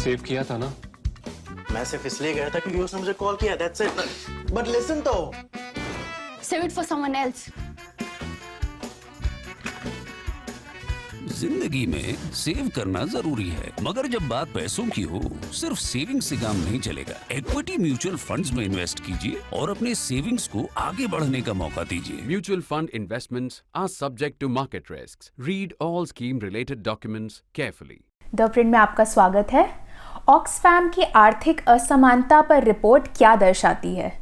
Save किया था ना? मैं सिर्फ इसलिए गया था क्योंकि उसने मुझे कॉल किया, that's it. But listen तो. Save it for someone else. जिंदगी में सेव करना जरूरी है, मगर जब बात पैसों की हो, सिर्फ सेविंग से काम नहीं चलेगा। इक्विटी म्यूचुअल फंड्स में इन्वेस्ट कीजिए और अपने सेविंग्स को आगे बढ़ने का मौका दीजिए। Mutual fund investments are subject to market risks. Read all scheme-related documents carefully. The print में आपका स्वागत है। ऑक्सफैम की आर्थिक असमानता पर रिपोर्ट क्या दर्शाती है?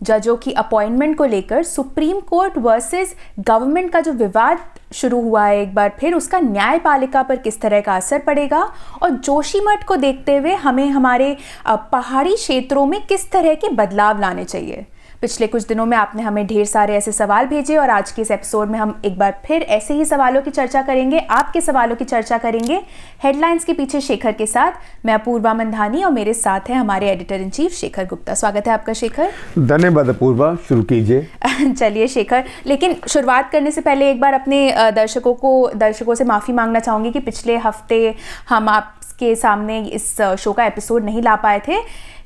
जजों की अपॉइंटमेंट को लेकर सुप्रीम कोर्ट वर्सेस गवर्नमेंट का जो विवाद शुरू हुआ है एक बार फिर, उसका न्यायपालिका पर किस तरह का असर पड़ेगा और जोशीमठ को देखते हुए हमें हमारे पहाड़ी क्षेत्रों में किस तरह के बदलाव लाने चाहिए। पिछले कुछ दिनों में आपने हमें ढेर सारे ऐसे सवाल भेजे और आज के इस एपिसोड में हम एक बार फिर ऐसे ही सवालों की चर्चा करेंगे, आपके सवालों की चर्चा करेंगे हेडलाइंस के पीछे शेखर के साथ। मैं अपूर्वा मंधानी और मेरे साथ हैं हमारे editor in chief Shekhar Gupta. स्वागत है आपका शेखर। धन्यवाद अपूर्वा, शुरू कीजिए। चलिए शेखर, लेकिन शुरुआत करने से पहले एक बार अपने दर्शकों से माफ़ी मांगना चाहूँगी कि पिछले हफ्ते हम आपके सामने इस शो का एपिसोड नहीं ला पाए थे,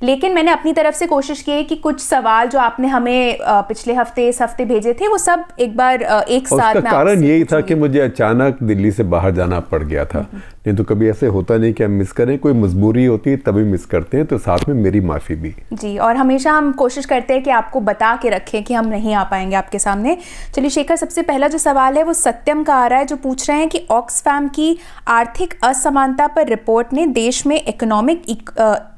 लेकिन मैंने अपनी तरफ से कोशिश की है कि कुछ सवाल जो आपने हमें पिछले हफ्ते इस हफ्ते भेजे थे वो सब एक बार एक साथ में। कारण यही था कि मुझे अचानक दिल्ली से बाहर जाना पड़ गया था, नहीं तो कभी ऐसे होता नहीं कि हम मिस करें, कोई मजबूरी होती है तभी मिस करते हैं, तो साथ में मेरी माफ़ी भी जी। और हमेशा हम कोशिश करते हैं कि आपको बता के रखें कि हम नहीं आ पाएंगे आपके सामने। चलिए शेखर, सबसे पहला जो सवाल है वो सत्यम का आ रहा है, जो पूछ रहे हैं कि ऑक्सफैम की आर्थिक असमानता पर रिपोर्ट ने देश में इकोनॉमिक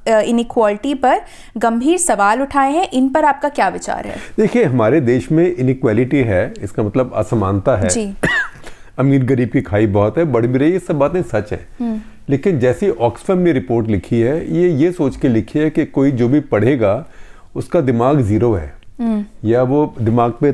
इनइक्वालिटी पर गंभीर सवाल उठाए हैं। इन पर आपका क्या विचार है? देखिए, हमारे देश में इनइक्वालिटी है, इसका मतलब असमानता है जी। अमीर गरीब की खाई बहुत है, बढ़ भी रही है, ये सब बातें सच है। लेकिन जैसी ऑक्सफैम ने रिपोर्ट लिखी है, ये सोच के लिखी है कि कोई जो भी पढ़ेगा उसका दिमाग जीरो है, या वो दिमाग पे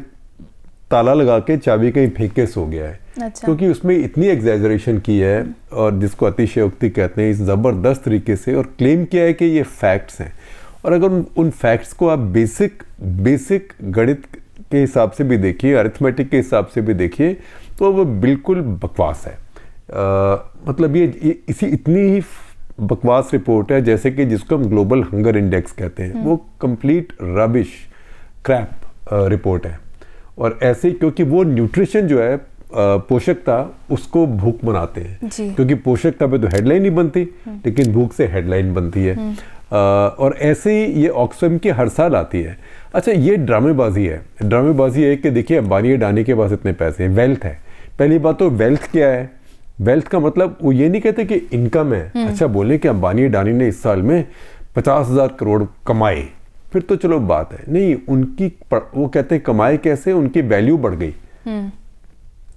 ताला लगा के चाबी कहीं फेंक के सो गया है। अच्छा। क्योंकि उसमें इतनी एग्जैजरेशन की है, और जिसको अतिशयोक्ति कहते हैं, इस ज़बरदस्त तरीके से, और क्लेम किया है कि ये फैक्ट्स हैं। और अगर उन फैक्ट्स को आप बेसिक गणित के हिसाब से भी देखिए, अरिथमेटिक के हिसाब से भी देखिए, तो वो बिल्कुल बकवास है। मतलब ये इतनी ही बकवास रिपोर्ट है जैसे कि जिसको हम ग्लोबल हंगर इंडेक्स कहते हैं, वो कंप्लीट रबिश क्रैप रिपोर्ट है। और ऐसे क्योंकि वो न्यूट्रिशन जो है, पोषकता, उसको भूख बनाते हैं, क्योंकि पोषकता पे तो हेडलाइन नहीं बनती, लेकिन भूख से हेडलाइन बनती है। और ऐसे ही ये ऑक्सफैम की हर साल आती है। अच्छा, ये ड्रामेबाजी है कि देखिए अंबानी अडानी के पास इतने पैसे हैं, वेल्थ है। पहली बात तो वेल्थ क्या है? वेल्थ का मतलब वो ये नहीं कहते कि इनकम है। अच्छा, बोले कि अंबानी अडानी ने इस साल में 50,000 करोड़ कमाए, फिर तो चलो बात है। नहीं, वो कहते हैं कमाए कैसे? उनकी वैल्यू बढ़ गई,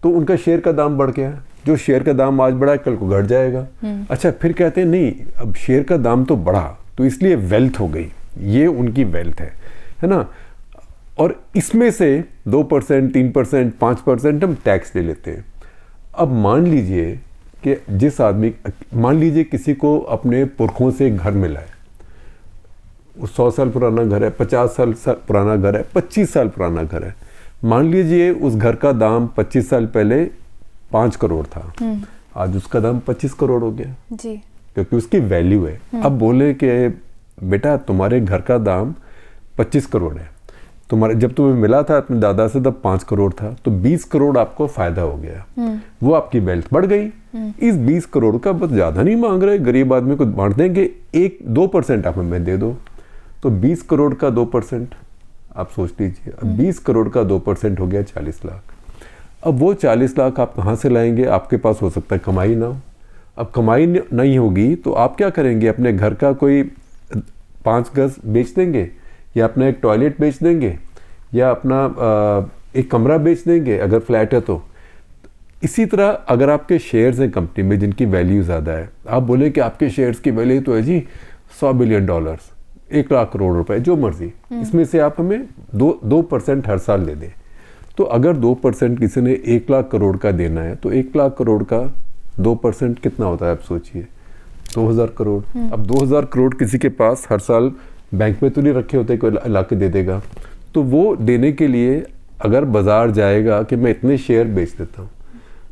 तो उनका शेयर का दाम बढ़ गया। जो शेयर का दाम आज बढ़ा, कल को घट जाएगा। अच्छा, फिर कहते हैं नहीं, अब शेयर का दाम तो बढ़ा तो इसलिए वेल्थ हो गई, ये उनकी वेल्थ है ना। और इसमें से 2%, 3%, 5% हम टैक्स ले लेते हैं। अब मान लीजिए कि मान लीजिए किसी को अपने पुरखों से घर मिला है, 100 साल पुराना घर है, 50 साल पुराना घर है, 25 साल पुराना घर है। मान लीजिए उस घर का दाम 25 साल पहले 5 करोड़ था, आज उसका दाम 25 करोड़ हो गया जी, क्योंकि उसकी वैल्यू है। अब बोले कि बेटा तुम्हारे घर का दाम 25 करोड़ है, जब तुम्हें मिला था अपने दादा से तब 5 करोड़ था, तो 20 करोड़ आपको फायदा हो गया, वो आपकी वेल्थ बढ़ गई। इस 20 करोड़ का बस ज्यादा नहीं मांग रहे, गरीब आदमी को बांट देंगे, 1-2% आप हमें दे दो, तो 20 करोड़ का 2%, आप सोच लीजिए, अब 20 करोड़ का 2% हो गया 40 लाख। अब वो 40 लाख आप कहाँ से लाएंगे? आपके पास हो सकता है कमाई ना हो। अब कमाई नहीं होगी तो आप क्या करेंगे? अपने घर का कोई 5 गज बेच देंगे, या अपना एक टॉयलेट बेच देंगे, या अपना एक कमरा बेच देंगे अगर फ्लैट है तो। इसी तरह अगर आपके शेयर्स हैं कंपनी में जिनकी वैल्यू ज़्यादा है, आप बोले कि आपके शेयर्स की वैल्यू तो है जी $100 बिलियन, 1 लाख करोड़ रुपए, जो मर्जी, इसमें से आप हमें 2% हर साल दे दें। तो अगर 2% किसी ने 1 लाख करोड़ का देना है, तो 1 लाख करोड़ का 2% कितना होता है आप सोचिए? 2000 करोड़। अब 2000 करोड़ किसी के पास हर साल बैंक में तो नहीं रखे होते, कोई ला के दे देगा। तो वो देने के लिए अगर बाजार जाएगा कि मैं इतने शेयर बेच देता हूँ,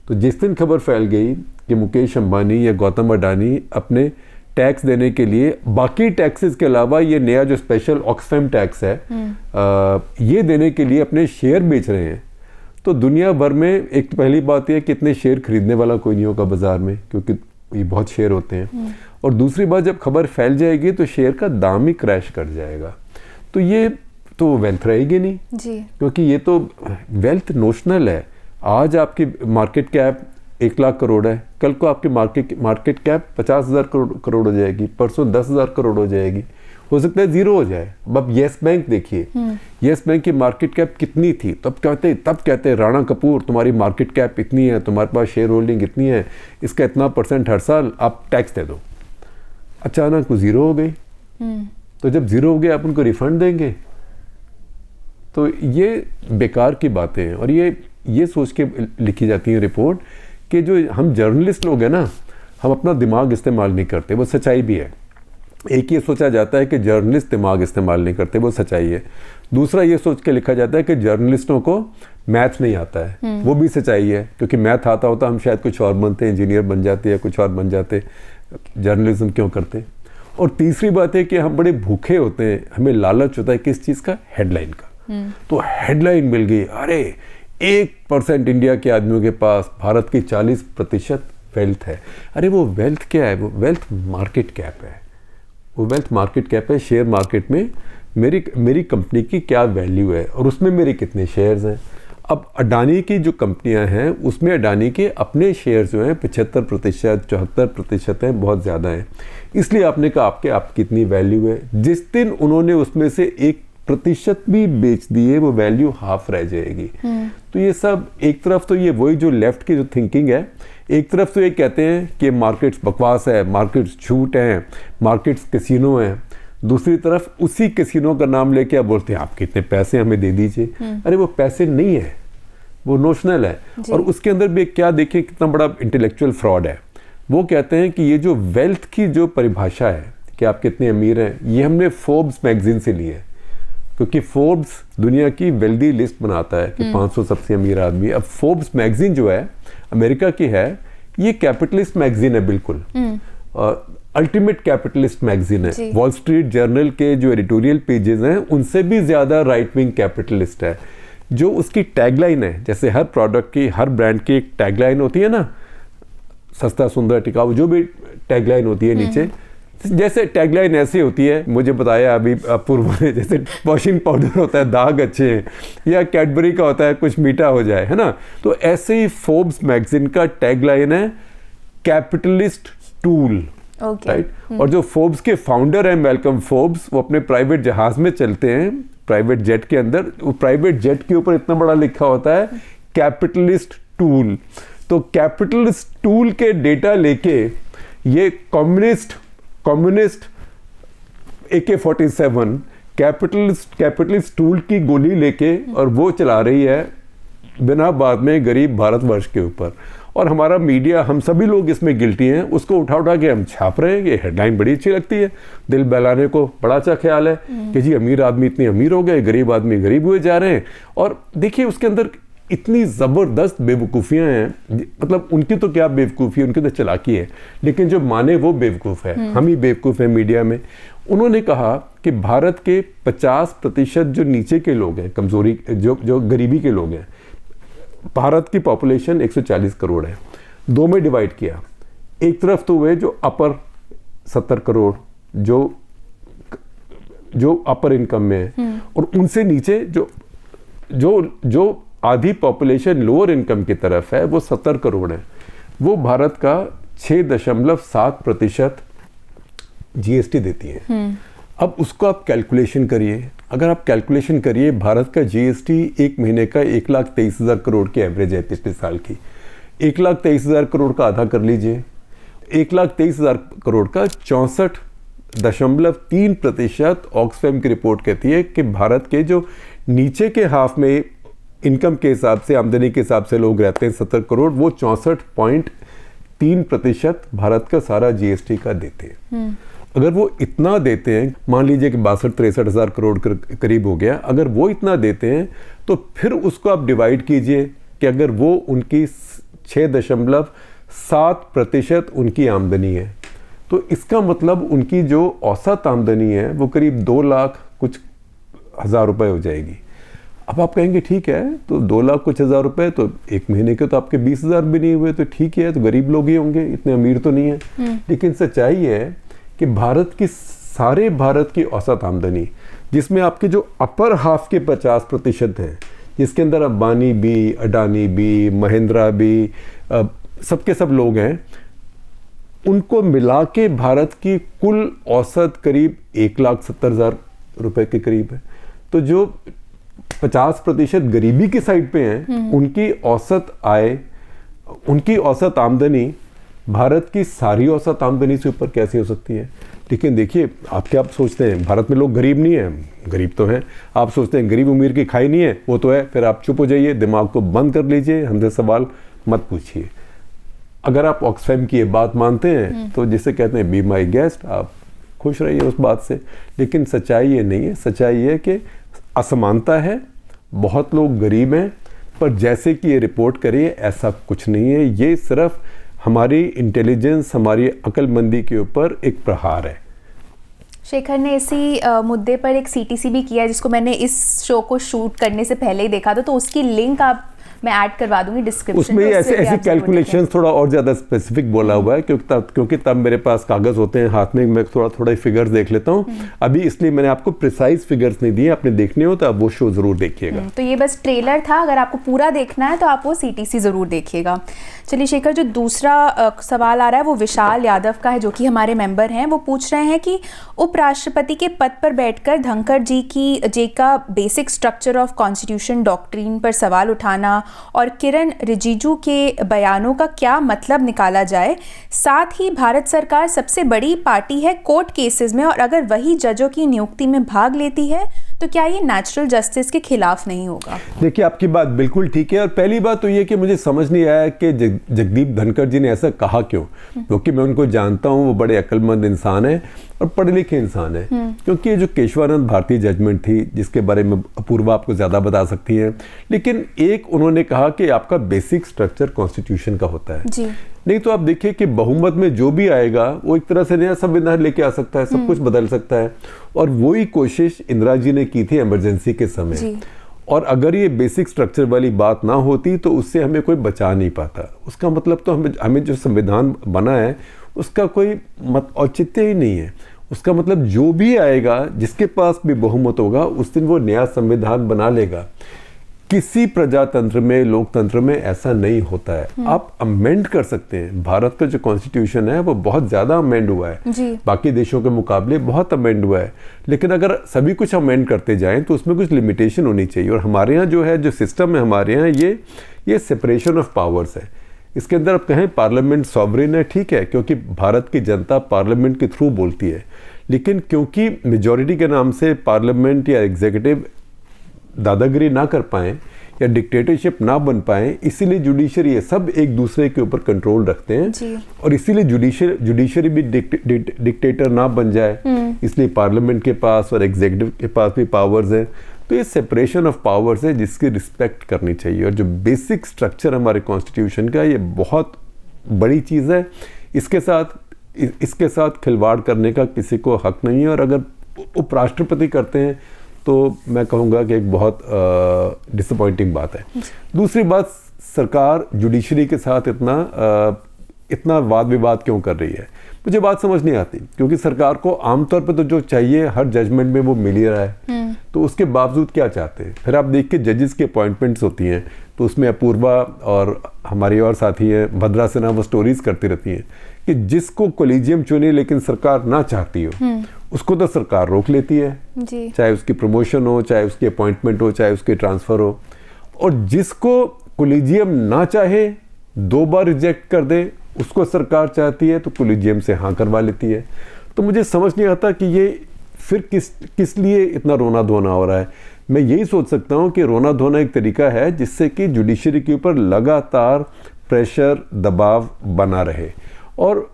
तो जिस दिन खबर फैल गई कि मुकेश अंबानी या गौतम अडानी अपने टैक्स देने के लिए बाकी टैक्सेस के अलावा ये नया जो स्पेशल ऑक्सफैम टैक्स है ये देने के लिए अपने शेयर बेच रहे हैं, तो दुनिया भर में एक तो पहली बात यह कि इतने शेयर खरीदने वाला कोई नहीं होगा बाजार में, क्योंकि ये बहुत शेयर होते हैं। और दूसरी बात, जब खबर फैल जाएगी तो शेयर का दाम ही क्रैश कर जाएगा, तो ये तो वेल्थ रहेगी नहीं जी, क्योंकि ये तो वेल्थ नोशनल है। आज आपकी मार्केट कैप 1 लाख करोड़ है, कल को आपकी मार्केट कैप 50,000 करोड़ हो जाएगी, परसों 10,000 करोड़ हो जाएगी, हो सकता है जीरो हो जाए। अब येस बैंक देखिए, येस बैंक की मार्केट कैप कितनी थी, तब कहते राणा कपूर तुम्हारी मार्केट कैप इतनी है, तुम्हारे पास शेयर होल्डिंग इतनी है, इसका इतना % हर साल आप टैक्स दे दो। अचानक वो जीरो हो गई, तो जब जीरो हो गया आप उनको रिफंड देंगे, तो ये बेकार की बातें हैं। और ये सोच के लिखी जाती है रिपोर्ट कि जो हम जर्नलिस्ट लोग हैं ना, हम अपना दिमाग इस्तेमाल नहीं करते, वो सच्चाई भी है। एक ये सोचा जाता है कि जर्नलिस्ट दिमाग इस्तेमाल नहीं करते, वो सच्चाई है। दूसरा ये सोच के लिखा जाता है कि जर्नलिस्टों को मैथ नहीं आता है, वो भी सच्चाई है, क्योंकि मैथ आता होता हम शायद कुछ और बनते, इंजीनियर बन जाते या कुछ और बन जाते, जर्नलिज्म क्यों करते। और तीसरी बात है कि हम बड़े भूखे होते हैं, हमें लालच होता है किस चीज़ का, हेडलाइन का। तो हेडलाइन मिल गई, अरे 1% इंडिया के आदमियों के पास भारत की 40% वेल्थ है। अरे वो वेल्थ क्या है, वो वेल्थ मार्केट कैप है, वो वेल्थ मार्केट कैप है। शेयर मार्केट में मेरी कंपनी की क्या वैल्यू है और उसमें मेरे कितने शेयर्स हैं। अब अडानी की जो कंपनियां हैं उसमें अडानी के अपने शेयर्स जो हैं 75%, 74% हैं, बहुत ज़्यादा हैं। इसलिए आपने कहा आपकी कितनी वैल्यू है। जिस दिन उन्होंने उसमें से 1% भी बेच दिए, वो वैल्यू हाफ रह जाएगी। तो ये सब एक तरफ तो ये वही जो लेफ्ट की जो थिंकिंग है, एक तरफ तो ये कहते हैं कि मार्केट्स बकवास है, मार्केट्स झूठ हैं, मार्केट्स कैसीनो हैं, दूसरी तरफ उसी कैसीनो का नाम लेके आप बोलते हैं आप कितने पैसे हमें दे दीजिए। अरे वो पैसे नहीं है, वो नोशनल है। और उसके अंदर भी क्या देखिए कितना बड़ा इंटेलेक्चुअल फ्रॉड है। वो कहते हैं कि ये जो वेल्थ की जो परिभाषा है कि आप कितने अमीर हैं, ये हमने फोर्ब्स मैगजीन से ली है, क्योंकि फोर्ब्स दुनिया की वेल्दी लिस्ट बनाता है कि 500 सबसे अमीर आदमी। अब फोर्ब्स मैगजीन जो है अमेरिका की है, ये कैपिटलिस्ट मैगजीन है, बिल्कुल अल्टीमेट कैपिटलिस्ट मैगजीन है। वॉल स्ट्रीट जर्नल के जो एडिटोरियल पेजेस हैं उनसे भी ज्यादा राइट विंग कैपिटलिस्ट है। जो उसकी टैगलाइन है, जैसे हर प्रोडक्ट की, हर ब्रांड की एक टैगलाइन होती है ना, सस्ता सुंदर टिकाऊ, जो भी टैगलाइन होती है नीचे, जैसे टैगलाइन ऐसी होती है, मुझे बताया अभी पूर्व ने, जैसे वॉशिंग पाउडर होता है दाग अच्छे हैं, या कैडबरी का होता है कुछ मीठा हो जाए, है ना। तो ऐसे ही फोर्ब्स मैगजीन का टैगलाइन है कैपिटलिस्ट टूल, राइट। और जो फोर्ब्स के फाउंडर हैं मैल्कम फोर्ब्स, वो अपने प्राइवेट जहाज में चलते हैं, प्राइवेट जेट के अंदर, वो प्राइवेट जेट के ऊपर इतना बड़ा लिखा होता है कैपिटलिस्ट टूल। तो कैपिटलिस्ट टूल के डेटा लेके ये कम्युनिस्ट AK-47 कैपिटलिस्ट टूल की गोली लेके और वो चला रही है बिना बात में गरीब भारतवर्ष के ऊपर। और हमारा मीडिया, हम सभी लोग इसमें गिल्टी हैं, उसको उठा के हम छाप रहे हैं। ये हेडलाइन बड़ी अच्छी लगती है, दिल बहलाने को बड़ा अच्छा ख्याल है कि जी अमीर आदमी इतने अमीर हो गए, गरीब आदमी गरीब हुए जा रहे हैं। और देखिए उसके अंदर इतनी ज़बरदस्त बेवकूफ़ियाँ हैं, मतलब उनकी तो क्या बेवकूफ़ी है, उनकी तो चालाकी है, लेकिन जो माने वो बेवकूफ़ है। हम ही बेवकूफ़ हैं मीडिया में। उन्होंने कहा कि भारत के 50% जो नीचे के लोग हैं, कमज़ोरी जो गरीबी के लोग हैं, भारत की पॉपुलेशन 140 करोड़ है, दो में डिवाइड किया। एक तरफ तो हुए जो अपर 70 करोड़ जो अपर इनकम में है, और उनसे नीचे जो आधी पॉपुलेशन लोअर इनकम की तरफ है, वो 70 करोड़ है। वो भारत का 6.7% GST देती है। अब उसको आप कैलकुलेशन करिए, अगर आप कैलकुलेशन करिए, भारत का GST एक महीने का 1,23,000 करोड़ की एवरेज है पिछले साल की। 1,23,000 करोड़ का आधा कर लीजिए, 1,23,000 करोड़ का 64.3% ऑक्सफैम की रिपोर्ट कहती है कि भारत के जो नीचे के हाफ में इनकम के हिसाब से, आमदनी के हिसाब से लोग रहते हैं 70 करोड़, वो 64.3% भारत का सारा GST का देते हैं। अगर वो इतना देते हैं, मान लीजिए कि 62-63 हज़ार करोड़ करीब हो गया, अगर वो इतना देते हैं तो फिर उसको आप डिवाइड कीजिए कि अगर वो उनकी 6.7% उनकी आमदनी है, तो इसका मतलब उनकी जो औसत आमदनी है वो करीब 2 लाख कुछ हज़ार रुपए हो जाएगी। अब आप कहेंगे ठीक है, तो 2 लाख कुछ हज़ार रुपए तो एक महीने के तो आपके 20,000 भी नहीं हुए, तो ठीक है, तो गरीब लोग ही होंगे, इतने अमीर तो नहीं है। लेकिन सच्चाई है कि भारत की औसत आमदनी, जिसमें आपके जो अपर हाफ के 50% हैं, जिसके अंदर अंबानी भी, अडानी भी, महिंद्रा भी, सबके सब लोग हैं, उनको मिला के भारत की कुल औसत करीब 1,70,000 रुपए के करीब है। तो जो 50% गरीबी की साइड पे हैं, उनकी औसत आय, उनकी औसत आमदनी भारत की सारी औसत आमदनी से ऊपर कैसे हो सकती है? लेकिन देखिए, आप सोचते हैं भारत में लोग गरीब नहीं हैं? गरीब तो हैं। आप सोचते हैं गरीब अमीर की खाई नहीं है? वो तो है। फिर आप चुप हो जाइए, दिमाग को बंद कर लीजिए, हमसे सवाल मत पूछिए। अगर आप ऑक्सफैम की ये बात मानते हैं तो जिसे कहते हैं बी माई गेस्ट, आप खुश रहिए उस बात से। लेकिन सच्चाई ये नहीं है। सच्चाई ये है कि असमानता है, बहुत लोग गरीब हैं, पर जैसे कि ये रिपोर्ट करिए ऐसा कुछ नहीं है। ये सिर्फ हमारी इंटेलिजेंस, हमारी अक्लमंदी के ऊपर एक प्रहार है। शेखर ने इसी मुद्दे पर एक CTC भी किया है, जिसको मैंने इस शो को शूट करने से पहले ही देखा था, तो उसकी लिंक मैं ऐड करवा दूंगी डिस्क्रिप्शन उसमें। ऐसे कैलकुलेशंस थोड़ा और ज़्यादा स्पेसिफिक बोला हुआ है, क्योंकि तब मेरे पास कागज़ होते हैं हाथ में, मैं थोड़ा फिगर्स देख लेता हूँ अभी, इसलिए मैंने आपको प्रिसाइज फिगर्स नहीं दिए। आपने देखने हो तो आप वो शो ज़रूर देखिएगा। तो ये बस ट्रेलर था, अगर आपको पूरा देखना है तो आप वो CTC ज़रूर देखिएगा। चलिए शेखर, जो दूसरा सवाल आ रहा है वो विशाल यादव का है, जो कि हमारे मेंबर हैं। वो पूछ रहे हैं कि उपराष्ट्रपति के पद पर बैठकर धनखड़ जी का basic structure of constitution doctrine पर सवाल उठाना और किरण रिजिजू के बयानों का क्या मतलब निकाला जाए। साथ ही भारत सरकार सबसे बड़ी पार्टी है कोर्ट केसेस में, और अगर वही जजों की नियुक्ति में भाग लेती है तो क्या ये नेचुरल जस्टिस के खिलाफ नहीं होगा? देखिए, आपकी बात बिल्कुल ठीक है। और पहली बात तो ये कि मुझे समझ नहीं आया कि जगदीप धनखड़ जी ने ऐसा कहा क्यों, क्योंकि मैं उनको जानता हूँ, वो बड़े अक्लमंद इंसान है और पढ़े लिखे इंसान है। क्योंकि ये जो केशवानंद भारती जजमेंट थी, जिसके बारे में अपूर्वा आपको ज़्यादा बता सकती है, लेकिन एक उन्होंने कहा कि आपका बेसिक स्ट्रक्चर कॉन्स्टिट्यूशन का होता है जी। नहीं तो आप देखिए कि बहुमत में जो भी आएगा वो एक तरह से नया संविधान लेके आ सकता है, सब कुछ बदल सकता है। और वही कोशिश इंदिरा जी ने की थी इमरजेंसी के समय। और अगर ये बेसिक स्ट्रक्चर वाली बात ना होती तो उससे हमें कोई बचा नहीं पाता। उसका मतलब तो हमें जो संविधान बना है उसका कोई औचित्य ही नहीं है। उसका मतलब जो भी आएगा, जिसके पास भी बहुमत होगा, उस दिन वो नया संविधान बना लेगा। किसी प्रजातंत्र में, लोकतंत्र में ऐसा नहीं होता है। आप अमेंड कर सकते हैं। भारत का जो कॉन्स्टिट्यूशन है वो बहुत ज़्यादा अमेंड हुआ है, बाकी देशों के मुकाबले बहुत अमेंड हुआ है। लेकिन अगर सभी कुछ अमेंड करते जाएं तो उसमें कुछ लिमिटेशन होनी चाहिए। और हमारे यहाँ जो है, जो सिस्टम है हमारे यहाँ, ये सेपरेशन ऑफ पावर्स है। इसके अंदर आप कहें पार्लियामेंट सॉवरेन है, ठीक है, क्योंकि भारत की जनता पार्लियामेंट के थ्रू बोलती है। लेकिन क्योंकि मेजॉरिटी के नाम से पार्लियामेंट या एग्जीक्यूटिव दादागिरी ना कर पाएं या डिक्टेटरशिप ना बन पाएं, इसीलिए जुडिशरी ये सब एक दूसरे के ऊपर कंट्रोल रखते हैं। और इसीलिए जुडिशरी भी डिक्टेटर ना बन जाए, इसलिए पार्लियामेंट के पास और एग्जीक्यूटिव के पास भी पावर्स हैं। तो ये सेपरेशन ऑफ पावर्स है जिसकी रिस्पेक्ट करनी चाहिए। और जो बेसिक स्ट्रक्चर हमारे कॉन्स्टिट्यूशन का, ये बहुत बड़ी चीज़ है। इसके साथ खिलवाड़ करने का किसी को हक नहीं है। और अगर उपराष्ट्रपति करते हैं तो मैं कहूँगा कि एक बहुत डिसअपॉइंटिंग बात है। दूसरी बात, सरकार जुडिशरी के साथ इतना वाद विवाद क्यों कर रही है, मुझे बात समझ नहीं आती। क्योंकि सरकार को आमतौर पर तो जो चाहिए हर जजमेंट में वो मिल ही रहा है, तो उसके बावजूद क्या चाहते हैं? फिर आप देखिए जजेस की अपॉइंटमेंट्स होती हैं, तो उसमें अपूर्वा और हमारी और साथी हैं भद्रा सिन्हा, वो स्टोरीज करती रहती हैं कि जिसको कोलिजियम चुने लेकिन सरकार ना चाहती हो, उसको तो सरकार रोक लेती है जी। चाहे उसकी प्रमोशन हो, चाहे उसकी अपॉइंटमेंट हो, चाहे उसकी ट्रांसफर हो। और जिसको कोलिजियम ना चाहे, 2 बार रिजेक्ट कर दे, उसको सरकार चाहती है तो कोलिजियम से हाँ करवा लेती है। तो मुझे समझ नहीं आता कि ये फिर किस लिए इतना रोना धोना हो रहा है। मैं यही सोच सकता हूँ कि रोना धोना एक तरीका है जिससे कि जुडिशरी के ऊपर लगातार प्रेशर, दबाव बना रहे। और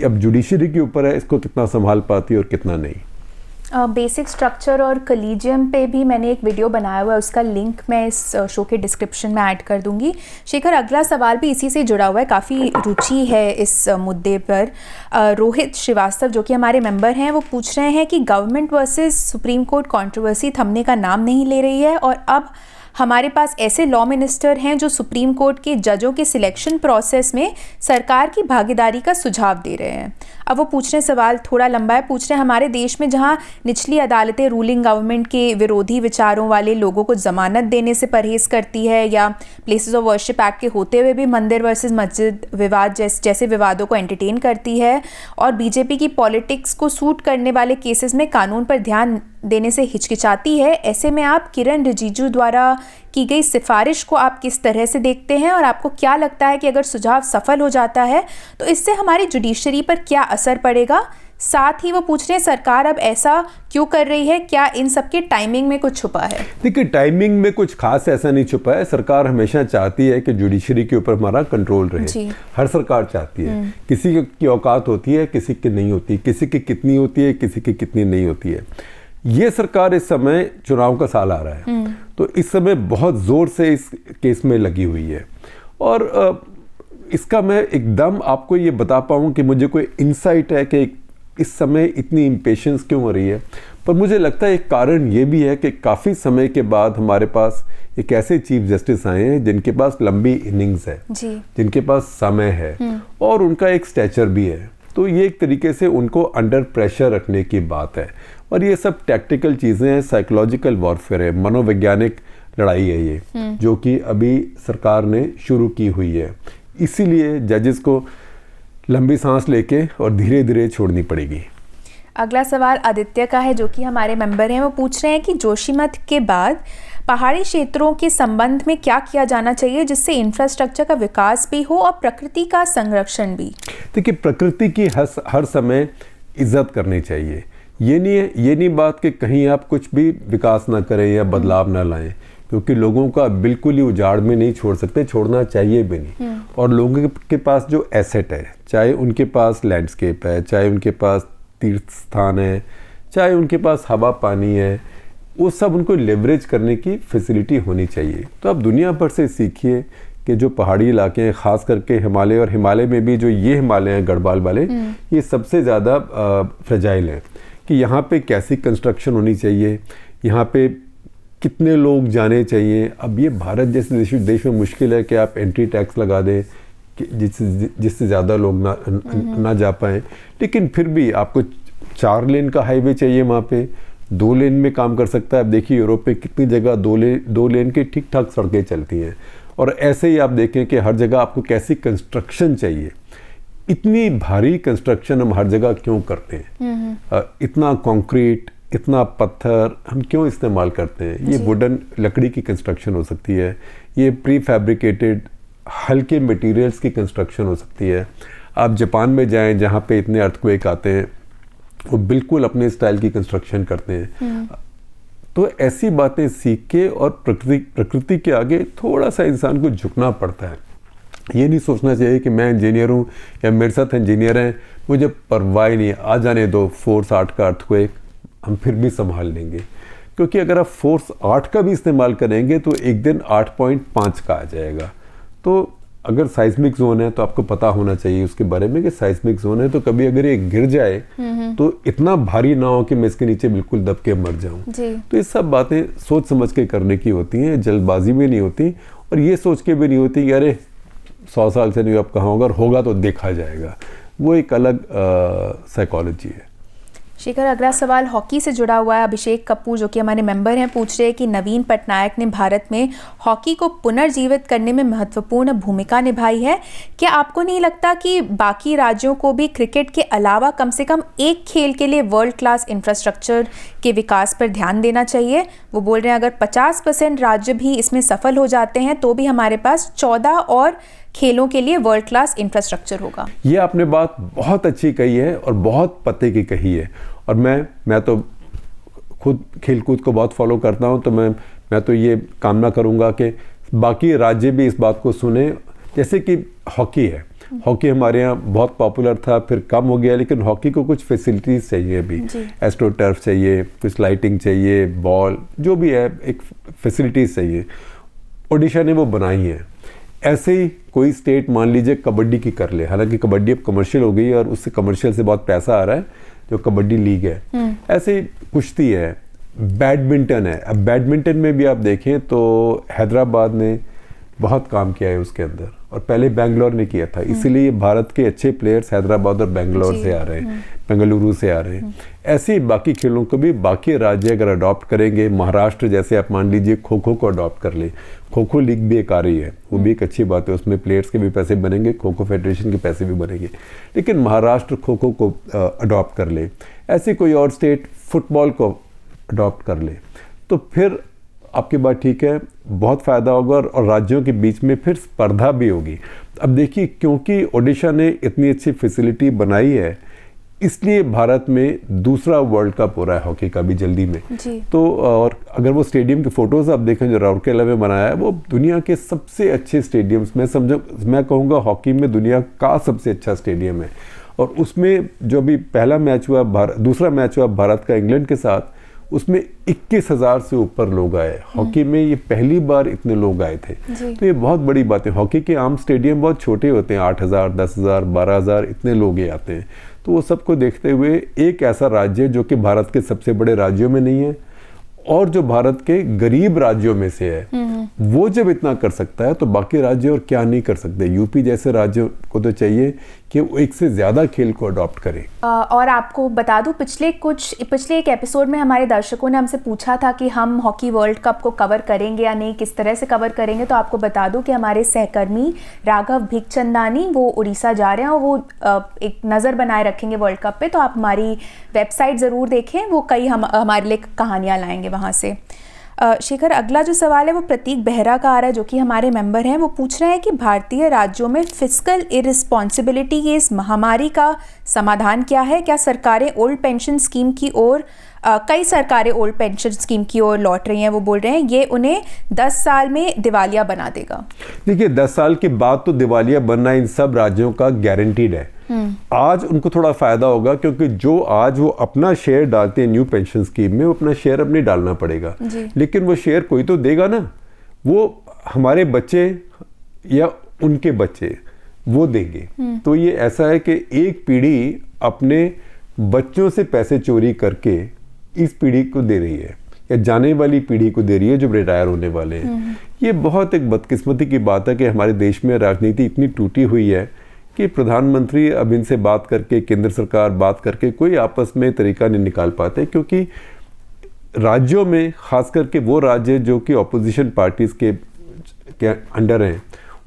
अब जुडिशरी के ऊपर है इसको कितना संभाल पाती है और कितना नहीं। बेसिक स्ट्रक्चर और कलीजियम पे भी मैंने एक वीडियो बनाया हुआ है, उसका लिंक मैं इस शो के डिस्क्रिप्शन में ऐड कर दूंगी। शेखर, अगला सवाल भी इसी से जुड़ा हुआ है, काफ़ी रुचि है इस मुद्दे पर। रोहित श्रीवास्तव जो कि हमारे मेंबर हैं, वो पूछ रहे हैं कि government versus supreme court controversy थमने का नाम नहीं ले रही है और अब हमारे पास ऐसे लॉ मिनिस्टर हैं जो सुप्रीम कोर्ट के जजों के सिलेक्शन प्रोसेस में सरकार की भागीदारी का सुझाव दे रहे हैं। अब वो पूछ रहे हैं, सवाल थोड़ा लंबा है, पूछ रहे हैं हमारे देश में जहां निचली अदालतें रूलिंग गवर्नमेंट के विरोधी विचारों वाले लोगों को जमानत देने से परहेज करती है या प्लेसेस ऑफ वर्शिप एक्ट के होते हुए भी मंदिर वर्सेस मस्जिद विवाद जैसे विवादों को एंटरटेन करती है और बीजेपी की पॉलिटिक्स को सूट करने वाले केसेस में कानून पर ध्यान देने से हिचकिचाती है, ऐसे में आप किरण रिजिजू द्वारा की गई सिफारिश को आप किस तरह से देखते हैं और आपको क्या लगता है कि अगर सुझाव सफल हो जाता है तो इससे हमारी जुडिशरी पर क्या असर पड़ेगा? साथ ही वो पूछ रहे हैं सरकार अब ऐसा क्यों कर रही है, क्या इन सब के टाइमिंग में कुछ छुपा है? देखिए, टाइमिंग में कुछ खास ऐसा नहीं छुपा है। सरकार हमेशा चाहती है कि जुडिशरी के ऊपर हमारा कंट्रोल रहे। हर सरकार चाहती है। किसी की औकात होती है, किसी की नहीं होती, किसी की कितनी होती है, किसी की कितनी नहीं होती है। ये सरकार इस समय चुनाव का साल आ रहा है, तो इस समय बहुत जोर से इस केस में लगी हुई है और इसका मैं एकदम आपको ये बता पाऊँ कि मुझे कोई इंसाइट है कि इस समय इतनी इम्पेशंस क्यों हो रही है, पर मुझे लगता है एक कारण ये भी है कि काफ़ी समय के बाद हमारे पास एक ऐसे चीफ जस्टिस आए हैं जिनके पास लंबी इनिंग्स है, जिनके पास समय है और उनका एक स्टैचर भी है। तो ये एक तरीके से उनको अंडर प्रेशर रखने की बात है और ये सब टैक्टिकल चीज़ें हैं, साइकोलॉजिकल वॉरफेयर है, मनोवैज्ञानिक लड़ाई है ये, जो कि अभी सरकार ने शुरू की हुई है। इसीलिए जजेस को लंबी सांस लेके और धीरे धीरे छोड़नी पड़ेगी। अगला सवाल आदित्य का है जो कि हमारे मेंबर हैं, वो पूछ रहे हैं कि जोशीमठ के बाद पहाड़ी क्षेत्रों के संबंध में क्या किया जाना चाहिए जिससे इंफ्रास्ट्रक्चर का विकास भी हो और प्रकृति का संरक्षण भी? देखिए, प्रकृति की हर समय इज्जत करनी चाहिए। ये नहीं बात कि कहीं आप कुछ भी विकास ना करें या बदलाव ना लाएं, क्योंकि लोगों का बिल्कुल ही उजाड़ में नहीं छोड़ सकते, छोड़ना चाहिए भी नहीं। और लोगों के पास जो एसेट है, चाहे उनके पास लैंडस्केप है, चाहे उनके पास तीर्थ स्थान है, चाहे उनके पास हवा पानी है, वो सब उनको लेवरेज करने की फैसिलिटी होनी चाहिए। तो आप दुनिया भर से सीखिए कि जो पहाड़ी इलाके हैं, ख़ास करके हिमालय, और हिमालय में भी जो ये हिमालय हैं गढ़वाल वाले, ये सबसे ज़्यादा फ्रेजाइल हैं कि यहाँ पे कैसी कंस्ट्रक्शन होनी चाहिए, यहाँ पे कितने लोग जाने चाहिए। अब ये भारत जैसे देश में मुश्किल है कि आप एंट्री टैक्स लगा दें जिससे ज़्यादा लोग ना जा पाएँ, लेकिन फिर भी आपको 4 लेन का हाईवे चाहिए, वहाँ पे 2 लेन में काम कर सकता है। अब देखिए यूरोप में कितनी जगह 2 लेन की ठीक ठाक सड़कें चलती हैं, और ऐसे ही आप देखें कि हर जगह आपको कैसी कंस्ट्रक्शन चाहिए। इतनी भारी कंस्ट्रक्शन हम हर जगह क्यों करते हैं? इतना कंक्रीट, इतना पत्थर हम क्यों इस्तेमाल करते हैं? ये वुडन लकड़ी की कंस्ट्रक्शन हो सकती है, ये प्री फैब्रिकेटेड हल्के मटेरियल्स की कंस्ट्रक्शन हो सकती है। आप जापान में जाएं जहाँ पे इतने अर्थक्वेक आते हैं, वो बिल्कुल अपने स्टाइल की कंस्ट्रक्शन करते हैं। तो ऐसी बातें सीख के और प्रकृति के आगे थोड़ा सा इंसान को झुकना पड़ता है। ये नहीं सोचना चाहिए कि मैं इंजीनियर हूँ या मेरे साथ इंजीनियर हैं, मुझे परवाह नहीं है, आ जाने दो फोर्स 8 का अर्थक्वेक, हम फिर भी संभाल लेंगे। क्योंकि अगर आप फोर्स 8 का भी इस्तेमाल करेंगे तो एक दिन 8.5 का आ जाएगा। तो अगर साइस्मिक जोन है तो आपको पता होना चाहिए उसके बारे में कि साइस्मिक जोन है, तो कभी अगर ये गिर जाए तो इतना भारी ना हो कि मैं इसके नीचे बिल्कुल दब के मर जाऊं। तो ये सब बातें सोच समझ के करने की होती हैं, जल्दबाजी में नहीं होती, और ये सोच के भी नहीं होती कि अरे 100 साल से नहीं अब कहाँ होगा, होगा तो देखा जाएगा। वो एक अलग साइकोलॉजी है। शेखर, अगला सवाल हॉकी से जुड़ा हुआ है। अभिषेक कपूर जो कि हमारे मेंबर हैं पूछ रहे हैं कि नवीन पटनायक ने भारत में हॉकी को पुनर्जीवित करने में महत्वपूर्ण भूमिका निभाई है। क्या आपको नहीं लगता कि बाकी राज्यों को भी क्रिकेट के अलावा कम से कम एक खेल के लिए वर्ल्ड क्लास इंफ्रास्ट्रक्चर के विकास पर ध्यान देना चाहिए? वो बोल रहे हैं अगर 50% राज्य भी इसमें सफल हो जाते हैं तो भी हमारे पास 14 और खेलों के लिए वर्ल्ड क्लास इंफ्रास्ट्रक्चर होगा। ये आपने बात बहुत अच्छी कही है और बहुत पते की कही है, और मैं तो खुद खेलकूद को बहुत फॉलो करता हूँ, तो मैं तो ये कामना करूँगा कि बाकी राज्य भी इस बात को सुने। जैसे कि हॉकी है, हॉकी हमारे यहाँ बहुत पॉपुलर था, फिर कम हो गया, लेकिन हॉकी को कुछ फैसिलिटीज़ चाहिए अभी, एस्ट्रो टर्फ चाहिए, कुछ लाइटिंग चाहिए, बॉल जो भी है, एक फैसिलिटीज़ चाहिए। ओडिशा ने वो बनाई है। ऐसे ही कोई स्टेट मान लीजिए कबड्डी की कर ले, हालांकि कबड्डी अब कमर्शियल हो गई है और उससे कमर्शियल से बहुत पैसा आ रहा है, जो कबड्डी लीग है। ऐसे ही कुश्ती है, बैडमिंटन है। अब बैडमिंटन में भी आप देखें तो हैदराबाद ने बहुत काम किया है उसके अंदर, और पहले बेंगलोर ने किया था, इसीलिए भारत के अच्छे प्लेयर्स हैदराबाद और बेंगलोर से आ रहे हैं, बेंगलुरु से आ रहे हैं। ऐसे ही बाकी खेलों को भी बाकी राज्य अगर अडॉप्ट करेंगे, महाराष्ट्र जैसे आप मान लीजिए खो खो को अडॉप्ट कर ले, खो खो लीग भी एक आ रही है, वो भी एक अच्छी बात है, उसमें प्लेयर्स के भी पैसे बनेंगे, खो खो फेडरेशन के पैसे भी बनेंगे, लेकिन महाराष्ट्र खो खो को अडॉप्ट कर ले, ऐसे कोई और स्टेट फुटबॉल को अडॉप्ट कर ले, तो फिर आपकी बात ठीक है, बहुत फ़ायदा होगा और राज्यों के बीच में फिर स्पर्धा भी होगी। अब देखिए, क्योंकि ओडिशा ने इतनी अच्छी फैसिलिटी बनाई है, इसलिए भारत में दूसरा वर्ल्ड कप हो रहा है हॉकी का भी जल्दी में तो। और अगर वो स्टेडियम के फोटोज़ आप देखें जो राउरकेला में बनाया है, वो दुनिया के सबसे अच्छे स्टेडियम्स में मैं कहूँगा हॉकी में दुनिया का सबसे अच्छा स्टेडियम है। और उसमें जो अभी पहला मैच हुआ दूसरा मैच हुआ भारत का इंग्लैंड के साथ, उसमें 21,000 से ऊपर लोग आए। हॉकी में ये पहली बार इतने लोग आए थे, तो ये बहुत बड़ी बात है। हॉकी के आम स्टेडियम बहुत छोटे होते हैं, 8,000, 10,000, 12,000 इतने लोग ही आते हैं। तो वो सबको देखते हुए एक ऐसा राज्य जो कि भारत के सबसे बड़े राज्यों में नहीं है और जो भारत के गरीब राज्यों में से है, वो जब इतना कर सकता है तो बाकी राज्य और क्या नहीं कर सकते। यूपी जैसे राज्यों को तो चाहिए कि वो एक से ज़्यादा खेल को अडॉप्ट करें। और आपको बता दूं, पिछले एक एपिसोड में हमारे दर्शकों ने हमसे पूछा था कि हम हॉकी वर्ल्ड कप को कवर करेंगे या नहीं, किस तरह से कवर करेंगे। तो आपको बता दूं कि हमारे सहकर्मी राघव भिकचंदानी वो उड़ीसा जा रहे हैं और वो एक नज़र बनाए रखेंगे वर्ल्ड कप पे। तो आप हमारी वेबसाइट ज़रूर देखें, वो कई हमारे लिए कहानियाँ लाएंगे वहाँ से। शेखर, अगला जो सवाल है वो प्रतीक बेहरा का आ रहा है, जो कि हमारे मेंबर हैं। वो पूछ रहे हैं कि भारतीय राज्यों में फिस्कल इरिस्पॉन्सिबिलिटी की इस महामारी का समाधान क्या है? क्या सरकारें ओल्ड पेंशन स्कीम की ओर कई सरकारें ओल्ड पेंशन स्कीम की ओर लौट रही हैं? वो बोल रहे हैं ये उन्हें 10 साल में दिवालिया बना देगा। देखिए, 10 साल के बाद तो दिवालिया बनना इन सब राज्यों का गारंटीड है। आज उनको थोड़ा फायदा होगा क्योंकि जो आज वो अपना शेयर डालते हैं न्यू पेंशन स्कीम में, वो अपना शेयर अब नहीं डालना पड़ेगा, लेकिन वो शेयर कोई तो देगा ना, वो हमारे बच्चे या उनके बच्चे वो देंगे। तो ये ऐसा है कि एक पीढ़ी अपने बच्चों से पैसे चोरी करके इस पीढ़ी को दे रही है या जाने वाली पीढ़ी को दे रही है जो रिटायर होने वाले हैं। ये बहुत एक बदकिस्मती की बात है कि हमारे देश में राजनीति इतनी टूटी हुई है कि प्रधानमंत्री अब इनसे बात करके, केंद्र सरकार बात करके कोई आपस में तरीका नहीं निकाल पाते, क्योंकि राज्यों में खास करके वो राज्य जो कि ऑपोजिशन पार्टीज के अंडर हैं,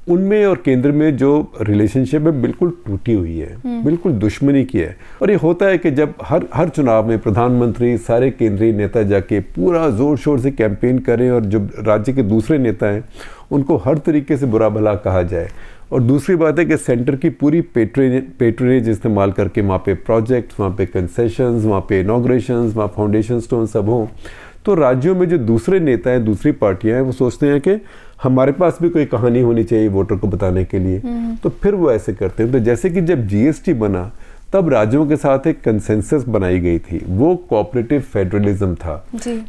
उनमें और केंद्र में जो रिलेशनशिप है बिल्कुल टूटी हुई है, बिल्कुल दुश्मनी की है। और ये होता है कि जब हर चुनाव में प्रधानमंत्री सारे केंद्रीय नेता जाके पूरा जोर शोर से कैंपेन करें और जो राज्य के दूसरे नेता हैं उनको हर तरीके से बुरा भला कहा जाए। और दूसरी बात है कि सेंटर की पूरी पेट्रोनेज इस्तेमाल करके वहाँ पे प्रोजेक्ट्स, वहाँ पे कंसेशंस, वहाँ पे इनॉग्रेशंस, वहाँ फाउंडेशन स्टोन सब हों, तो राज्यों में जो दूसरे नेता हैं, दूसरी पार्टियां हैं, वो सोचते हैं कि हमारे पास भी कोई कहानी होनी चाहिए वोटर को बताने के लिए, तो फिर वो ऐसे करते हैं। तो जैसे कि जब जीएसटी बना तब राज्यों के साथ एक कंसेंसस बनाई गई थी, वो कोऑपरेटिव फेडरलिज्म था।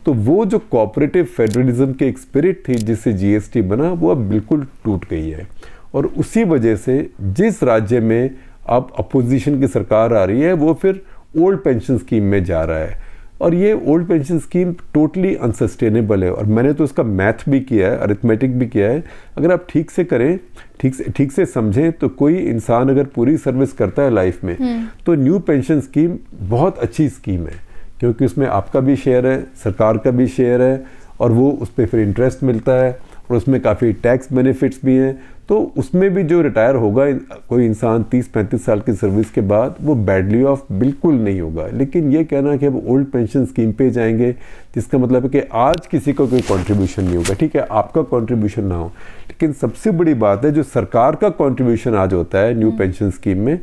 तो वो जो कोऑपरेटिव फेडरलिज्म की एक स्पिरिट थी जिससे जीएसटी बना, वो अब बिल्कुल टूट गई है। और उसी वजह से जिस राज्य में अब अपोजिशन की सरकार आ रही है वो फिर ओल्ड पेंशन स्कीम में जा रहा है, और ये old pension scheme totally unsustainable है। और मैंने तो उसका मैथ भी किया है, अरिथमेटिक भी किया है। अगर आप ठीक से करें, ठीक से समझें, तो कोई इंसान अगर पूरी सर्विस करता है लाइफ में, तो न्यू पेंशन स्कीम बहुत अच्छी स्कीम है, क्योंकि उसमें आपका भी शेयर है, सरकार का भी शेयर है, और वो उस पर फिर इंटरेस्ट मिलता है, और उसमें काफ़ी टैक्स बेनिफिट्स भी हैं। तो उसमें भी जो रिटायर होगा कोई इंसान 30-35 साल की सर्विस के बाद, वो बैडली ऑफ बिल्कुल नहीं होगा। लेकिन ये कहना कि अब ओल्ड पेंशन स्कीम पे जाएंगे, जिसका मतलब है कि आज किसी को कोई कंट्रीब्यूशन नहीं होगा। ठीक है, आपका कंट्रीब्यूशन ना हो, लेकिन सबसे बड़ी बात है जो सरकार का कंट्रीब्यूशन आज होता है न्यू पेंशन स्कीम में,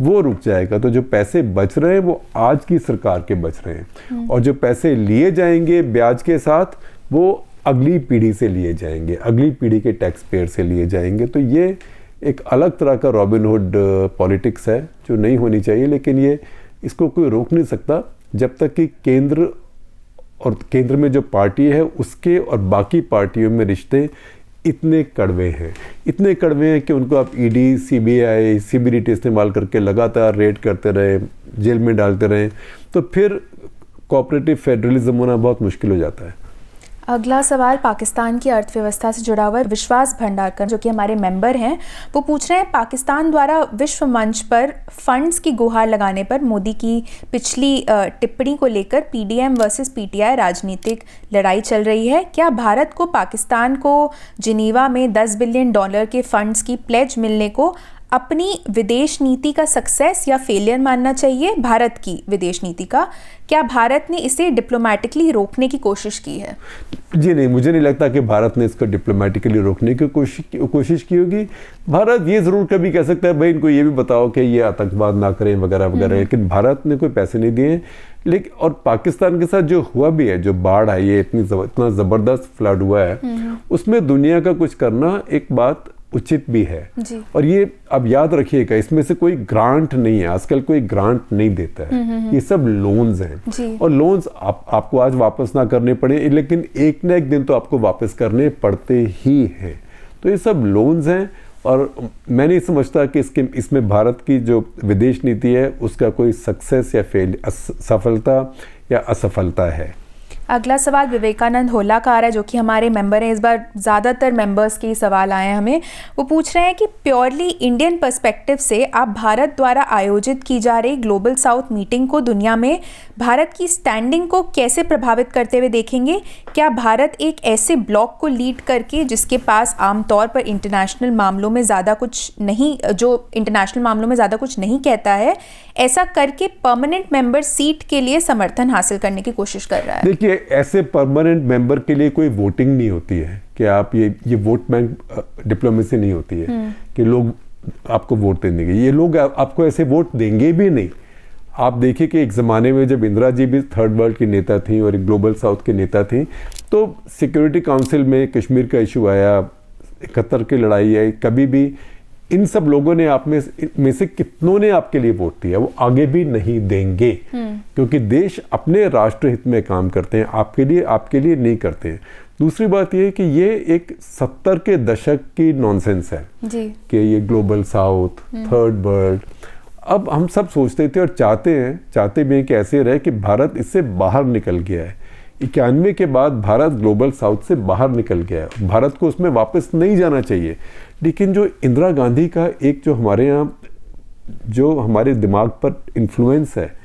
वो रुक जाएगा। तो जो पैसे बच रहे हैं वो आज की सरकार के बच रहे हैं, और जो पैसे लिए जाएंगे ब्याज के साथ वो अगली पीढ़ी से लिए जाएंगे, अगली पीढ़ी के टैक्स पेयर से लिए जाएंगे। तो ये एक अलग तरह का रॉबिनहुड पॉलिटिक्स है जो नहीं होनी चाहिए, लेकिन ये इसको कोई रोक नहीं सकता जब तक कि केंद्र में जो पार्टी है उसके और बाकी पार्टियों में रिश्ते इतने कड़वे हैं कि उनको आप ईडी, सीबीआई, सीबीडीटी इस्तेमाल करके लगातार रेड करते रहे, जेल में डालते रहे, तो फिर कोऑपरेटिव फेडरलिज्म होना बहुत मुश्किल हो जाता है। अगला सवाल पाकिस्तान की अर्थव्यवस्था से जुड़ा हुआ है। विश्वास भंडारकर जो कि हमारे मेंबर हैं, वो पूछ रहे हैं पाकिस्तान द्वारा विश्व मंच पर फंड्स की गुहार लगाने पर मोदी की पिछली टिप्पणी को लेकर पीडीएम वर्सेस पीटीआई राजनीतिक लड़ाई चल रही है। क्या भारत को पाकिस्तान को जिनीवा में $10 बिलियन के फंड्स की प्लेज मिलने को अपनी विदेश नीति का सक्सेस या फेलियर मानना चाहिए? भारत की विदेश नीति का क्या भारत ने इसे डिप्लोमेटिकली रोकने की कोशिश की है? जी नहीं, मुझे नहीं लगता कि भारत ने इसको डिप्लोमेटिकली रोकने की कोशिश की होगी। भारत ये ज़रूर कभी कह सकता है भाई इनको ये भी बताओ कि ये आतंकवाद ना करें वगैरह वगैरह, लेकिन भारत ने कोई पैसे नहीं दिए। लेकिन और पाकिस्तान के साथ जो हुआ भी है, जो बाढ़ आई है, इतना ज़बरदस्त फ्लड हुआ है, उसमें दुनिया का कुछ करना एक बात उचित भी है। और ये अब याद रखिएगा, इसमें से कोई ग्रांट नहीं है, आजकल कोई ग्रांट नहीं देता है, ये सब लोन्स हैं। और लोन्स आपको आज वापस ना करने पड़े, लेकिन एक ना एक दिन तो आपको वापस करने पड़ते ही हैं। तो ये सब लोन्स हैं और मैं नहीं समझता कि इसमें भारत की जो विदेश नीति है उसका कोई सक्सेस या सफलता या असफलता है। अगला सवाल विवेकानंद होला का आ रहा है जो कि हमारे मेंबर हैं। इस बार ज़्यादातर मेंबर्स के सवाल आए हैं हमें। वो पूछ रहे हैं कि प्योरली इंडियन पर्सपेक्टिव से आप भारत द्वारा आयोजित की जा रही ग्लोबल साउथ मीटिंग को दुनिया में भारत की स्टैंडिंग को कैसे प्रभावित करते हुए देखेंगे? क्या भारत एक ऐसे ब्लॉक को लीड करके जिसके पास आमतौर पर इंटरनेशनल मामलों में ज़्यादा कुछ नहीं कहता है, ऐसा करके परमानेंट मेंबर सीट के लिए समर्थन हासिल करने की कोशिश कर रहा है? देखिए, ऐसे परमानेंट मेंबर के लिए कोई वोटिंग नहीं होती है कि आप ये वोट बैंक डिप्लोमेसी नहीं होती है कि लोग आपको वोट देंगे। ये लोग आपको ऐसे वोट देंगे भी नहीं। आप देखिए कि एक ज़माने में जब इंदिरा जी भी थर्ड वर्ल्ड की नेता थी और एक ग्लोबल साउथ की नेता थी, तो सिक्योरिटी काउंसिल में कश्मीर का इशू आया, 71 की लड़ाई आई, कभी भी इन सब लोगों ने आप में से कितनों ने आपके लिए वोट दिया? वो आगे भी नहीं देंगे, क्योंकि देश अपने राष्ट्र हित में काम करते हैं, आपके लिए नहीं करते हैं। दूसरी बात ये है कि ये एक 70 के दशक की नॉनसेंस है कि ये ग्लोबल साउथ, थर्ड वर्ल्ड। अब हम सब सोचते थे और चाहते भी हैं कि ऐसे रहे कि भारत इससे बाहर निकल गया है। 91 के बाद भारत ग्लोबल साउथ से बाहर निकल गया है, भारत को उसमें वापस नहीं जाना चाहिए। लेकिन जो इंदिरा गांधी का एक जो हमारे यहाँ जो हमारे दिमाग पर इन्फ्लुएंस है,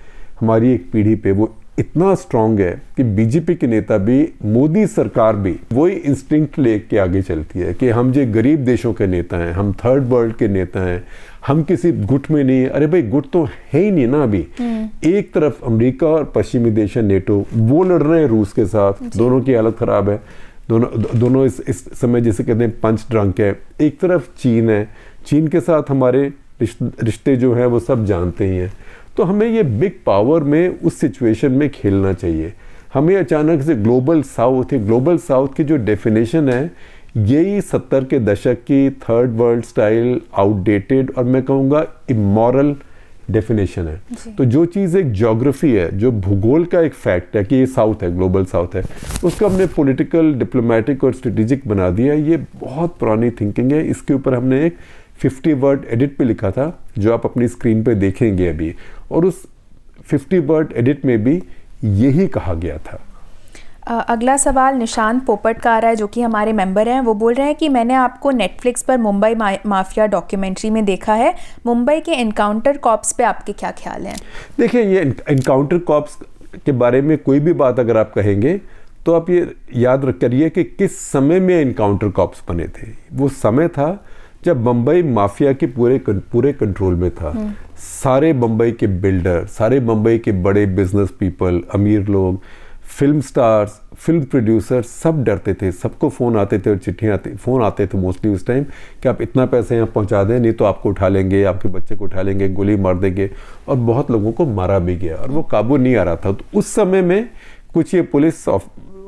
हमारी एक पीढ़ी पे, वो इतना स्ट्रांग है कि बीजेपी के नेता भी, मोदी सरकार भी वही इंस्टिंक्ट लेके आगे चलती है कि हम जो गरीब देशों के नेता हैं, हम थर्ड वर्ल्ड के नेता हैं, हम किसी गुट में नहीं। अरे भाई, गुट तो है ही नहीं ना अभी। एक तरफ अमेरिका और पश्चिमी देश है नेटो, वो लड़ रहे हैं रूस के साथ, दोनों की हालत खराब है, दोनों इस समय जैसे कहते हैं पंच ड्रंक है। एक तरफ चीन है, चीन के साथ हमारे रिश्ते जो हैं वो सब जानते ही हैं। तो हमें ये बिग पावर में उस सिचुएशन में खेलना चाहिए। हमें अचानक से ग्लोबल साउथ की जो डेफिनेशन है, यही 70 के दशक की थर्ड वर्ल्ड स्टाइल आउटडेटेड और मैं कहूँगा इमोरल डेफिनेशन है। तो जो चीज़ एक ज्योग्राफी है, जो भूगोल का एक फैक्ट है कि ये साउथ है, ग्लोबल साउथ है, उसको हमने पॉलिटिकल, डिप्लोमेटिक और स्ट्रेटेजिक बना दिया। ये बहुत पुरानी थिंकिंग है। इसके ऊपर हमने एक 50 वर्ड एडिट पे लिखा था जो आप अपनी स्क्रीन पे देखेंगे अभी, और उस 50 वर्ड एडिट में भी यही कहा गया था। अगला सवाल निशांत पोपट का आ रहा है जो कि हमारे मेंबर हैं। वो बोल रहे हैं कि मैंने आपको नेटफ्लिक्स पर मुंबई माफिया डॉक्यूमेंट्री में देखा है, मुंबई के एनकाउंटर कॉप्स पे आपके क्या ख्याल हैं? देखिए, ये एनकाउंटर कॉप्स के बारे में कोई भी बात अगर आप कहेंगे तो आप ये याद करिए कि किस समय में एनकाउंटर कॉप्स बने थे। वो समय था जब मुंबई माफिया के पूरे कंट्रोल में था। सारे मुंबई के बिल्डर, सारे मुंबई के बड़े बिजनेस पीपल, अमीर लोग, फिल्म स्टार्स, फिल्म प्रोड्यूसर, सब डरते थे। सबको फ़ोन आते थे और चिट्ठियाँ फ़ोन आते थे मोस्टली उस टाइम कि आप इतना पैसे यहाँ पहुँचा दें, नहीं तो आपको उठा लेंगे, आपके बच्चे को उठा लेंगे, गोली मार देंगे। और बहुत लोगों को मारा भी गया और वो काबू नहीं आ रहा था। तो उस समय में कुछ ये पुलिस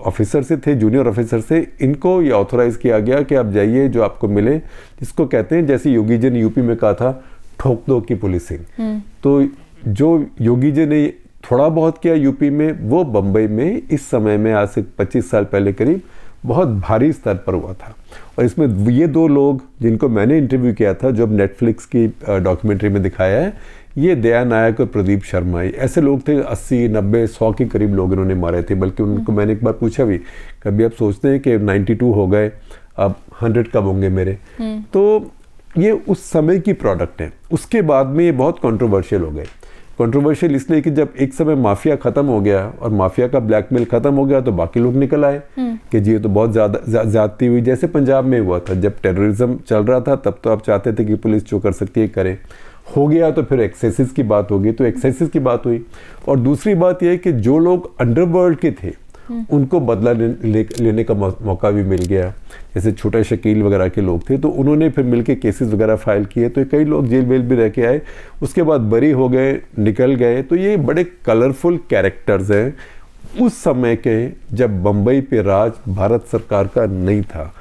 ऑफिसर से थे, जूनियर ऑफिसर से, इनको ये ऑथोराइज किया गया कि आप जाइए जो आपको मिले, जिसको कहते हैं जैसे योगी जी ने यूपी में कहा था ठोक दो की पुलिसिंग। तो जो योगी जी ने थोड़ा बहुत किया यूपी में, वो बम्बई में इस समय में आज से 25 साल पहले करीब बहुत भारी स्तर पर हुआ था। और इसमें ये दो लोग जिनको मैंने इंटरव्यू किया था, जो अब नेटफ्लिक्स की डॉक्यूमेंट्री में दिखाया है, ये दया नायक और प्रदीप शर्मा, ऐसे लोग थे 80, 90, 100 के करीब लोग इन्होंने मारे थे। बल्कि उनको मैंने एक बार पूछा भी, कभी आप सोचते हैं कि 92 हो गए, अब 100 कब होंगे मेरे? तो ये उस समय की प्रोडक्ट है। उसके बाद में ये बहुत कंट्रोवर्शियल हो गए। कंट्रोवर्शियल इसलिए कि जब एक समय माफिया खत्म हो गया और माफिया का ब्लैकमेल खत्म हो गया, तो बाकी लोग निकल आए कि जी ये तो बहुत ज़्यादा ज्यादती हुई। जैसे पंजाब में हुआ था, जब टेररिज्म चल रहा था, तब तो आप चाहते थे कि पुलिस जो कर सकती है करे। हो गया तो फिर एक्सेसिस की बात होगी, तो एक्सेसिस की बात हुई। और दूसरी बात यह है कि जो लोग अंडरवर्ल्ड के थे उनको बदला लेने का मौका भी मिल गया। जैसे छोटा शकील वगैरह के लोग थे, तो उन्होंने फिर मिलके केसेस वगैरह फाइल किए, तो कई लोग जेल वेल भी रह के आए, उसके बाद बरी हो गए, निकल गए। तो ये बड़े कलरफुल कैरेक्टर्स हैं उस समय के, जब बम्बई पे राज भारत सरकार का नहीं था।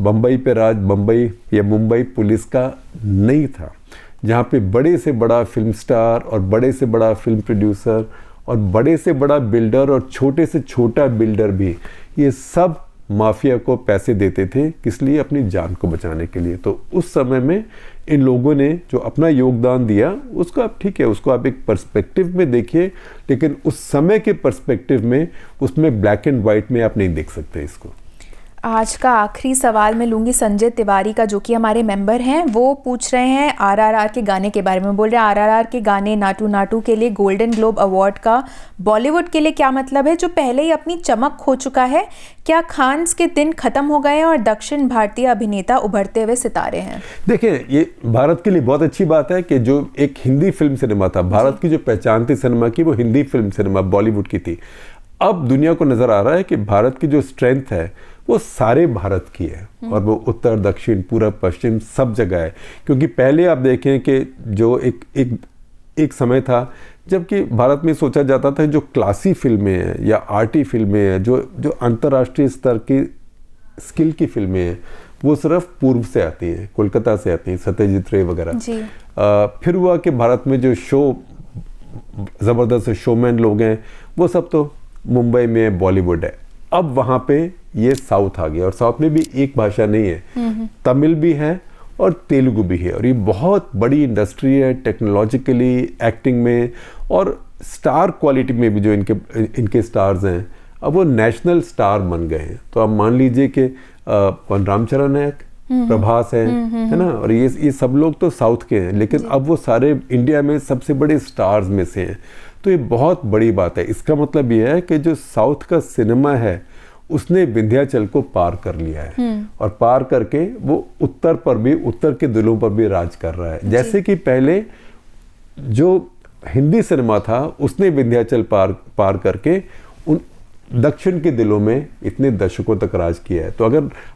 बम्बई पे राज बम्बई या मुंबई पुलिस का नहीं था, जहाँ पे बड़े से बड़ा फिल्म स्टार और बड़े से बड़ा फिल्म प्रोड्यूसर और बड़े से बड़ा बिल्डर और छोटे से छोटा बिल्डर भी, ये सब माफिया को पैसे देते थे, किस लिए? अपनी जान को बचाने के लिए। तो उस समय में इन लोगों ने जो अपना योगदान दिया, उसको आप ठीक है, उसको आप एक पर्सपेक्टिव में देखिए, लेकिन उस समय के पर्सपेक्टिव में उसमें ब्लैक एंड वाइट में आप नहीं देख सकते इसको। आज का आखिरी सवाल मैं लूँगी संजय तिवारी का, जो कि हमारे मेंबर हैं। वो पूछ रहे हैं आरआरआर के गाने के बारे में। बोल रहे हैं आरआरआर के गाने नाटू नाटू के लिए गोल्डन ग्लोब अवार्ड का बॉलीवुड के लिए क्या मतलब है, जो पहले ही अपनी चमक खो चुका है? क्या खान्स के दिन खत्म हो गए और दक्षिण भारतीय अभिनेता उभरते हुए सितारे हैं? देखिए, ये भारत के लिए बहुत अच्छी बात है कि जो एक हिंदी फिल्म सिनेमा था, भारत की जो पहचान थी सिनेमा की, वो हिंदी फिल्म सिनेमा बॉलीवुड की थी। अब दुनिया को नजर आ रहा है कि भारत की जो स्ट्रेंथ है वो सारे भारत की है, और वो उत्तर दक्षिण पूर्व पश्चिम सब जगह है। क्योंकि पहले आप देखें कि जो एक समय था जबकि भारत में सोचा जाता था जो क्लासी फिल्में हैं या आर्टी फिल्में हैं, जो अंतर्राष्ट्रीय स्तर की स्किल की फिल्में हैं, वो सिर्फ पूर्व से आती हैं, कोलकाता से आती हैं, सत्यजीत रे वगैरह। फिर हुआ कि भारत में जो शो ज़बरदस्त शोमैन लोग हैं, वो सब तो मुंबई में बॉलीवुड है। अब वहाँ पे ये साउथ आ गया, और साउथ में भी एक भाषा नहीं है, तमिल भी है और तेलुगु भी है, और ये बहुत बड़ी इंडस्ट्री है टेक्नोलॉजिकली, एक्टिंग में और स्टार क्वालिटी में भी। जो इनके स्टार्स हैं अब वो नेशनल स्टार बन गए हैं। तो आप मान लीजिए कि रामचरण है, प्रभास है ना, और ये सब लोग तो साउथ के हैं, लेकिन अब वो सारे इंडिया में सबसे बड़े स्टार्स में से हैं। तो ये बहुत बड़ी बात है। इसका मतलब ये है कि जो साउथ का सिनेमा है उसने विंध्याचल को पार कर लिया है, और पार करके वो उत्तर पर भी, उत्तर के दिलों पर भी राज कर रहा है। जैसे कि पहले जो हिंदी सिनेमा था उसने विंध्याचल पार करके उन दक्षिण के दिलों में इतने दशकों तक राज किया है। तो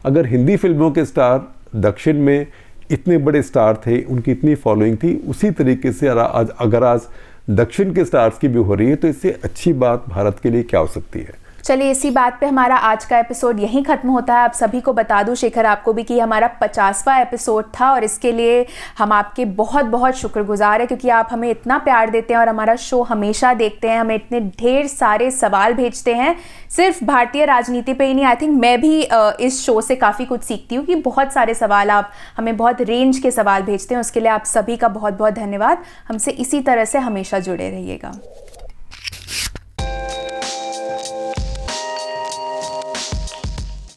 अगर हिंदी फिल्मों के स्टार दक्षिण में इतने बड़े स्टार थे, उनकी इतनी फॉलोइंग थी, उसी तरीके से अगर आज दक्षिण के स्टार्स की भी हो रही है, तो इससे अच्छी बात भारत के लिए क्या हो सकती है। चलिए, इसी बात पे हमारा आज का एपिसोड यहीं खत्म होता है। आप सभी को बता दूं, शेखर आपको भी, कि हमारा 50वां एपिसोड था, और इसके लिए हम आपके बहुत बहुत शुक्रगुजार हैं, क्योंकि आप हमें इतना प्यार देते हैं और हमारा शो हमेशा देखते हैं, हमें इतने ढेर सारे सवाल भेजते हैं, सिर्फ भारतीय राजनीति पे ही नहीं। आई थिंक मैं भी इस शो से काफ़ी कुछ सीखती हूँ, कि बहुत सारे सवाल आप हमें, बहुत रेंज के सवाल भेजते हैं। उसके लिए आप सभी का बहुत बहुत धन्यवाद। हमसे इसी तरह से हमेशा जुड़े रहिएगा।